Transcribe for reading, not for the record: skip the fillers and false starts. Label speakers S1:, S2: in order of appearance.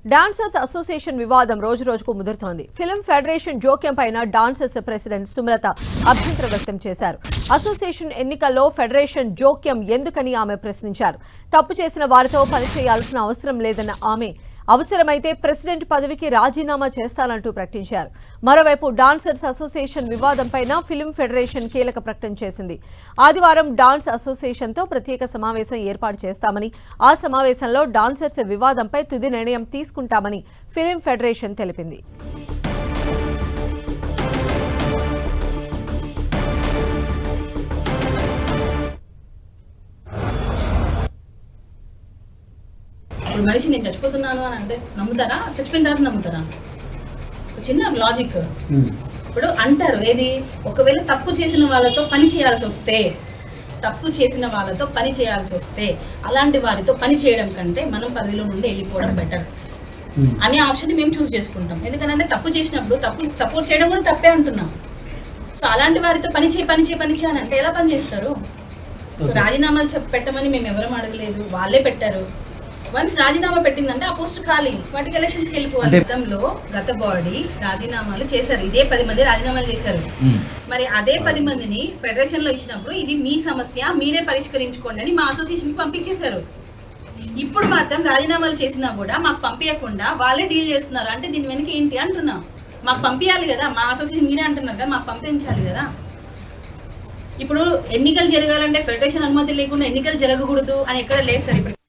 S1: Dancers association వివాదం రోజురోజుకు ముదురుతోంది. Film federation జోక్యం పైన డాన్సర్స్ ప్రెసిడెంట్ సుమలత అభ్యంతరం వ్యక్తం చేశారు. అసోసియేషన్ ఎన్నికల్లో ఫెడరేషన్ జోక్యం ఎందుకని ఆమె ప్రశ్నించారు. తప్పు చేసిన వారితో పనిచేయాల్సిన అవసరం లేదన్న ఆమె అవసరమైతే ప్రెసిడెంట్ పదవికి రాజీనామా చేస్తానంటూ ప్రకటించారు. మరోవైపు డాన్సర్స్ అసోసియేషన్ వివాదంపైన ఫిల్మ్ ఫెడరేషన్ కీలక ప్రకటన చేసింది. ఆదివారం డాన్స్ అసోసియేషన్తో ప్రత్యేక సమావేశం ఏర్పాటు చేస్తామని, ఆ సమావేశంలో డాన్సర్స్ వివాదంపై తుది నిర్ణయం తీసుకుంటామని ఫిల్మ్ ఫెడరేషన్ తెలిపింది.
S2: ఇప్పుడు మనిషి నేను చచ్చిపోతున్నాను అని అంటే నమ్ముతారా? చచ్చిపోయిన తర్వాత నమ్ముతారా? చిన్న లాజిక్. ఇప్పుడు అంటారు ఏది, ఒకవేళ తప్పు చేసిన వాళ్ళతో పని చేయాల్సి వస్తే అలాంటి వారితో పని చేయడం కంటే మనం పదవిలో నుండి వెళ్ళిపోవడం బెటర్ అనే ఆప్షన్ మేము చూస్ చేసుకుంటాం. ఎందుకంటే తప్పు చేసినప్పుడు తప్పు సపోర్ట్ చేయడం కూడా తప్పే అంటున్నాం. సో అలాంటి వారితో పని చేయాలి అంటే ఎలా పని చేస్తారు? సో రాజీనామాలు పెట్టమని మేము ఎవరం అడగలేదు, వాళ్ళే పెట్టారు. వన్స్ రాజీనామా పెట్టిందంటే ఆ పోస్ట్ ఖాళీ, వాటికి ఎలక్షన్స్కి వెళ్ళిపోవాలి. గత బాడీ రాజీనామాలు చేశారు, ఇదే 10 మంది రాజీనామాలు చేశారు. మరి అదే 10 మందిని ఫెడరేషన్ లో ఇచ్చినప్పుడు ఇది మీ సమస్య, మీరే పరిష్కరించుకోండి అని మా అసోసియేషన్ కి పంపించేశారు. ఇప్పుడు మాత్రం రాజీనామాలు చేసినా కూడా మాకు పంపించకుండా వాళ్ళే డీల్ చేస్తున్నారు. అంటే దీని వెనక ఏంటి అంటున్నా? మాకు పంపించాలి కదా, మా అసోసియేషన్ మీరే అంటున్నారు కదా, మాకు పంపించాలి కదా. ఇప్పుడు ఎన్నికలు జరగాలంటే ఫెడరేషన్ అనుమతి లేకుండా ఎన్నికలు జరగకూడదు అని ఎక్కడ లేదు సార్. ఇప్పుడు